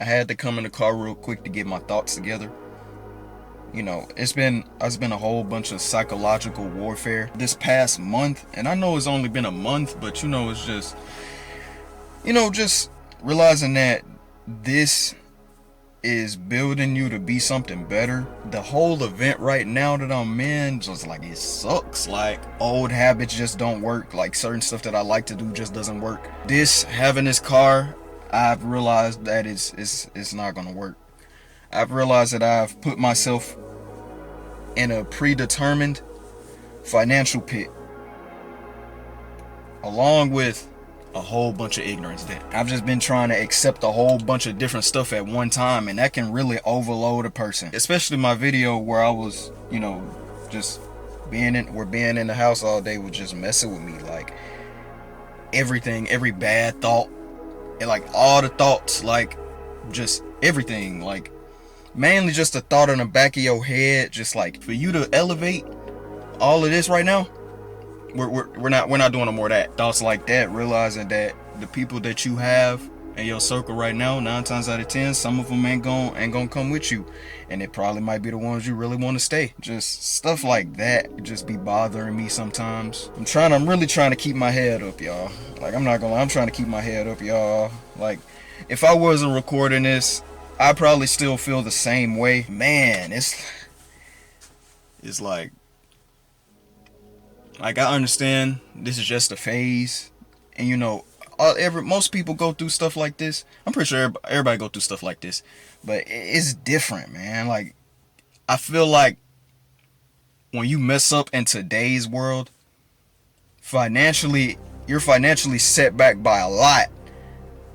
I had to come in the car real quick to get my thoughts together. It's been a whole bunch of psychological warfare this past month, and I know it's only been a month, but it's just realizing that this is building you to be something better. The whole event right now that I'm in, just like, it sucks. Like, old habits just don't work. Like, certain stuff that I like to do just doesn't work. Having this car, I've realized that it's not gonna work. I've realized that I've put myself in a predetermined financial pit, along with a whole bunch of ignorance that I've just been trying to accept a whole bunch of different stuff at one time, and that can really overload a person. Especially my video where I was, just being in the house all day was just messing with me. Like, everything, every bad thought, and like all the thoughts, like just everything, like mainly just the thought in the back of your head, just like for you to elevate all of this right now. We're not doing no more of that. Thoughts like that, realizing that the people that you have in your circle right now, 9 times out of 10, some of them ain't gonna come with you, and it probably might be the ones you really want to stay. Just stuff like that just be bothering me sometimes. I'm really trying to keep my head up, y'all. Like, I'm not gonna lie, I'm trying to keep my head up, y'all. Like, if I wasn't recording this, I probably still feel the same way. Man, it's like I understand this is just a phase, and most people go through stuff like this. I'm pretty sure everybody go through stuff like this, but it's different, man. Like, I feel like when you mess up in today's world, you're financially set back by a lot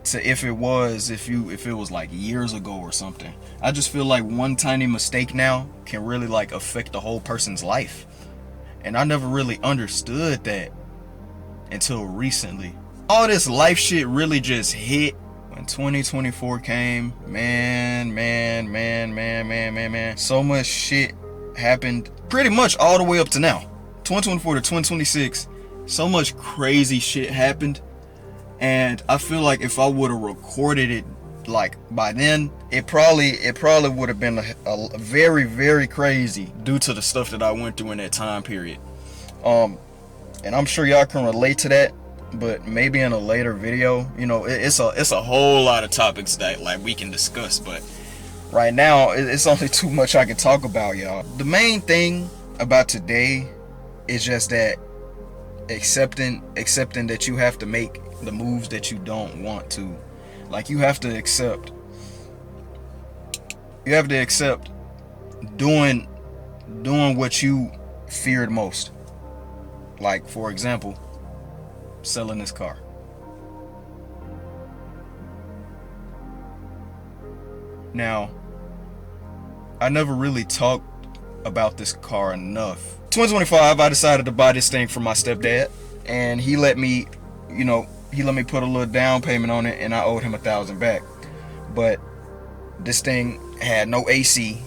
to if it was like years ago or something. I just feel like one tiny mistake now can really like affect the whole person's life. And I never really understood that until recently. All this life shit really just hit when 2024 came. Man. So much shit happened pretty much all the way up to now. 2024 to 2026. So much crazy shit happened. And I feel like if I would have recorded it like by then, it probably would have been a very, very crazy due to the stuff that I went through in that time period. And I'm sure y'all can relate to that, but maybe in a later video. It's a whole lot of topics that like we can discuss, but right now it's only too much I can talk about, y'all. The main thing about today is just that accepting that you have to make the moves that you don't want to. Like, you have to accept doing what you feared most. Like, for example, selling this car. Now, I never really talked about this car enough. 2025, I decided to buy this thing from my stepdad, and he let me put a little down payment on it, and I owed him $1,000 back. But this thing had no AC,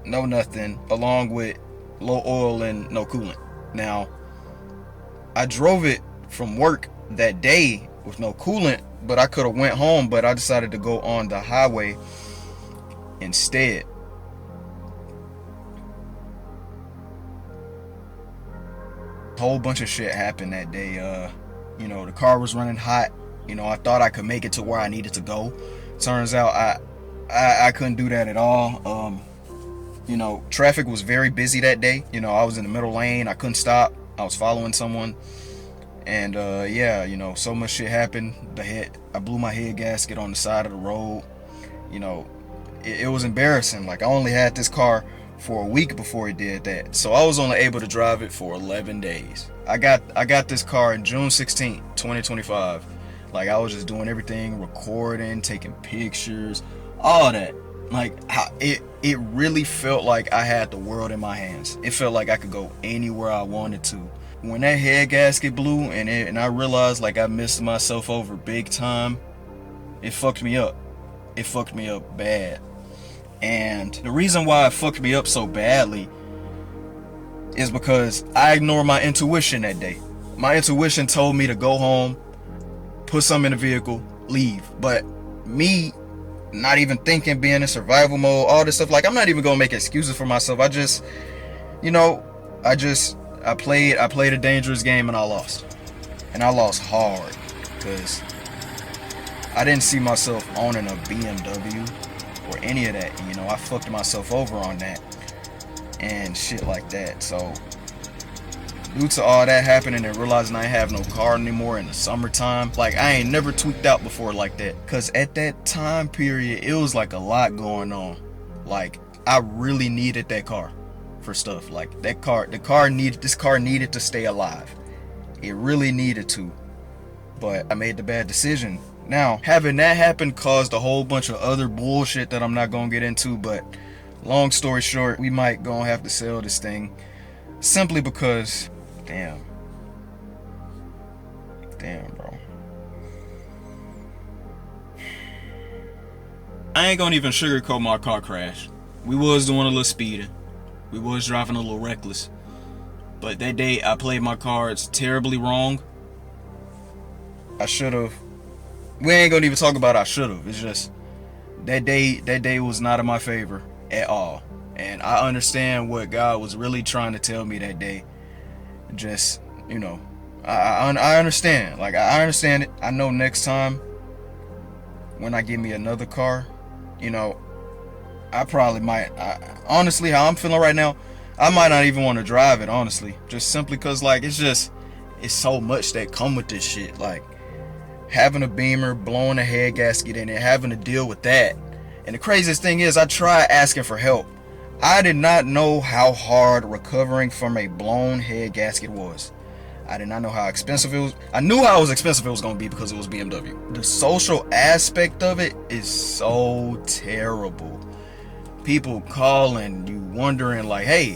no nothing, along with low oil and no coolant. Now, I drove it from work that day with no coolant, but I could have went home, but I decided to go on the highway instead. A whole bunch of shit happened that day. The car was running hot. I thought I could make it to where I needed to go. Turns out I couldn't do that at all. Traffic was very busy that day. I was in the middle lane. I couldn't stop. I was following someone. And so much shit happened. I blew my head gasket on the side of the road. It was embarrassing. Like, I only had this car for a week before it did that. So I was only able to drive it for 11 days. I got this car in June 16th, 2025. Like, I was just doing everything, recording, taking pictures, all that. Like, it really felt like I had the world in my hands. It felt like I could go anywhere I wanted to. When that head gasket blew and I realized like I missed myself over big time, it fucked me up. It fucked me up bad. And the reason why it fucked me up so badly is because I ignored my intuition that day. My intuition told me to go home, put something in the vehicle, leave. But me not even thinking, being in survival mode, all this stuff. Like, I'm not even gonna make excuses for myself. I just, you know, I played a dangerous game and I lost. And I lost hard because I didn't see myself owning a BMW or any of that. And, I fucked myself over on that and shit like that. So due to all that happening and realizing I have no car anymore in the summertime, like, I ain't never tweaked out before like that. Cause at that time period, it was like a lot going on. Like, I really needed that car for stuff. Like, this car needed to stay alive. It really needed to. But I made the bad decision. Now, having that happen caused a whole bunch of other bullshit that I'm not gonna get into, but long story short, we might gonna have to sell this thing simply because, damn, bro. I ain't gonna even sugarcoat my car crash. We was doing a little speeding. We was driving a little reckless. But that day, I played my cards terribly wrong. I should have. We ain't gonna even talk about I should have. It's just that day was not in my favor at all. And I understand what God was really trying to tell me that day. Just, I understand. Like, I understand it. I know next time when I get me another car, I probably might. Honestly, how I'm feeling right now, I might not even want to drive it, honestly. Just simply because, like, it's so much that come with this shit. Like, having a Beamer, blowing a head gasket in it, having to deal with that. And the craziest thing is, I tried asking for help. I did not know how hard recovering from a blown head gasket was. I did not know how expensive it was. I knew how expensive it was going to be because it was BMW. The social aspect of it is so terrible. People calling you, wondering like, hey,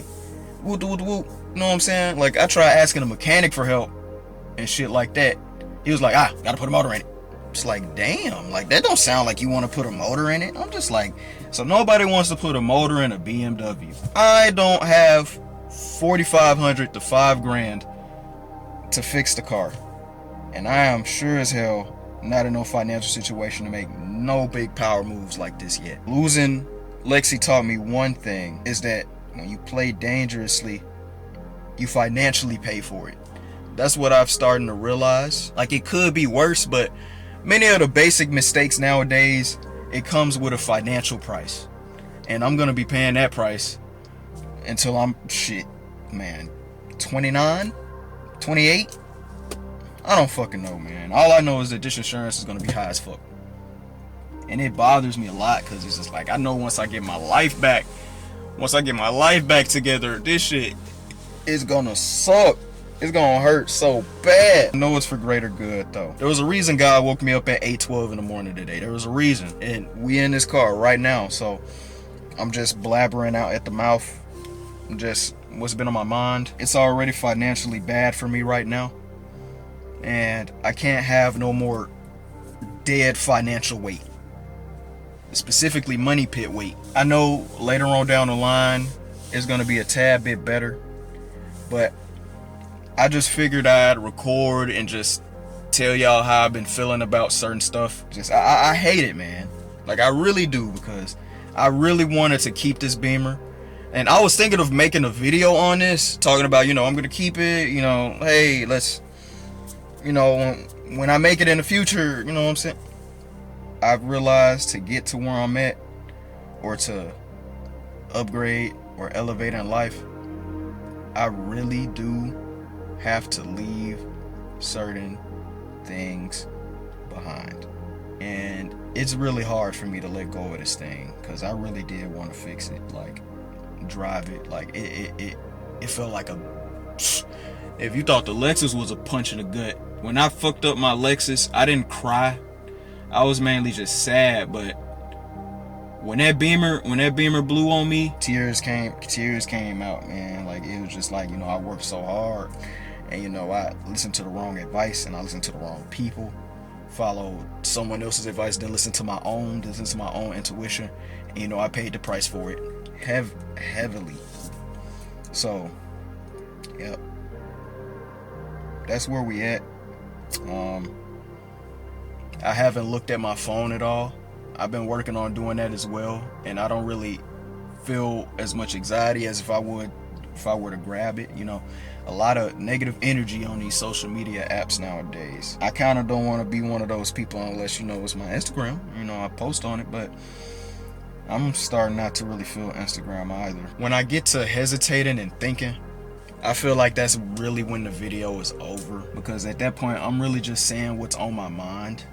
whoop, whoop, whoop. You know what I'm saying? Like, I tried asking a mechanic for help and shit like that. He was like, gotta put a motor in it. It's like, damn, like, that don't sound like you want to put a motor in it. I'm just like, so nobody wants to put a motor in a BMW. I don't have $4,500 to $5,000 to fix the car. And I am sure as hell not in no financial situation to make no big power moves like this yet. Losing Lexi taught me one thing, is that when you play dangerously, you financially pay for it. That's what I've started to realize. Like, it could be worse, but many of the basic mistakes nowadays, it comes with a financial price. And I'm gonna be paying that price until I'm, 29, 28? I don't fucking know, man. All I know is that this insurance is gonna be high as fuck. And it bothers me a lot, because it's just like, I know once I get my life back together, this shit is gonna suck. It's gonna hurt so bad. I know it's for greater good, though. There was a reason God woke me up at 8:12 in the morning today. There was a reason. And we in this car right now, so I'm just blabbering out at the mouth. Just what's been on my mind. It's already financially bad for me right now. And I can't have no more dead financial weight. Specifically money pit weight. I know later on down the line it's gonna be a tad bit better, but I just figured I'd record and just tell y'all how I've been feeling about certain stuff. Just I hate it, man. Like, I really do, because I really wanted to keep this Beamer. And I was thinking of making a video on this, talking about, I'm gonna keep it, hey, let's, when I make it in the future, you know what I'm saying? I've realized to get to where I'm at, or to upgrade or elevate in life, I really do have to leave certain things behind. And it's really hard for me to let go of this thing, because I really did want to fix it, like, drive it. Like, it felt like if you thought the Lexus was a punch in the gut, when I fucked up my Lexus, I didn't cry. I was mainly just sad. But when that Beamer blew on me, tears came out, man. Like, it was just like, I worked so hard, and I listened to the wrong advice, and I listened to the wrong people, followed someone else's advice, then listen to my own intuition, and I paid the price for it heavily. So, yep, that's where we at. I haven't looked at my phone at all. I've been working on doing that as well, and I don't really feel as much anxiety as if I were to grab it. You know, a lot of negative energy on these social media apps nowadays. I kind of don't want to be one of those people unless, you know, it's my Instagram. You know, I post on it, but I'm starting not to really feel Instagram either. When I get to hesitating and thinking, I feel like that's really when the video is over, because at that point I'm really just saying what's on my mind.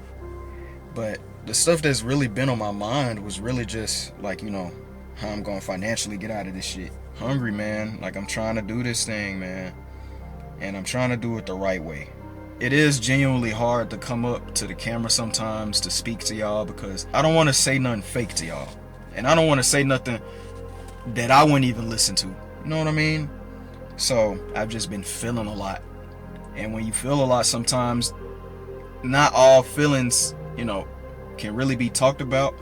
But the stuff that's really been on my mind was really just like, you know, how I'm gonna financially get out of this shit. Hungry, man. Like, I'm trying to do this thing, man, and I'm trying to do it the right way. It is genuinely hard to come up to the camera sometimes to speak to y'all, because I don't want to say nothing fake to y'all, and I don't want to say nothing that I wouldn't even listen to. You know what I mean? So I've just been feeling a lot, and when you feel a lot, sometimes not all feelings, you know, can really be talked about,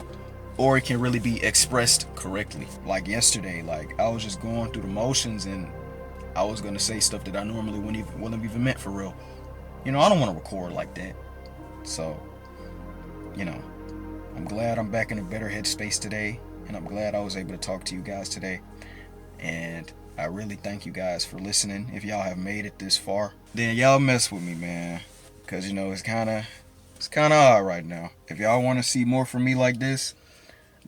or it can really be expressed correctly. Like yesterday, like I was just going through the motions, and I was gonna say stuff that I normally wouldn't have even meant for real. You know, I don't want to record like that. So, you know, I'm glad I'm back in a better headspace today, and I'm glad I was able to talk to you guys today. And I really thank you guys for listening. If y'all have made it this far, then y'all mess with me, man, because, you know, it's kind of odd right now. If y'all want to see more from me like this,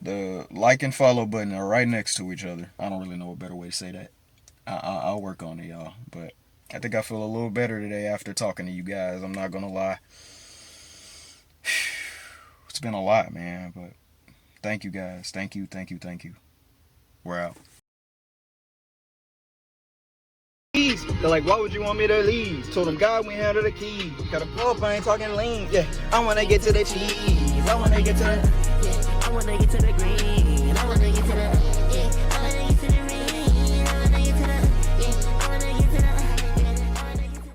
the like and follow button are right next to each other. I don't really know a better way to say that. I'll work on it, y'all. But I think I feel a little better today after talking to you guys. I'm not gonna lie. It's been a lot, man. But thank you guys. Thank you. We're out. They're like, why would you want me to leave? Told them God we handle the key. Got a pull up, I ain't talking lean. Yeah, I wanna get to the cheese. I wanna get to the, yeah, I wanna get to the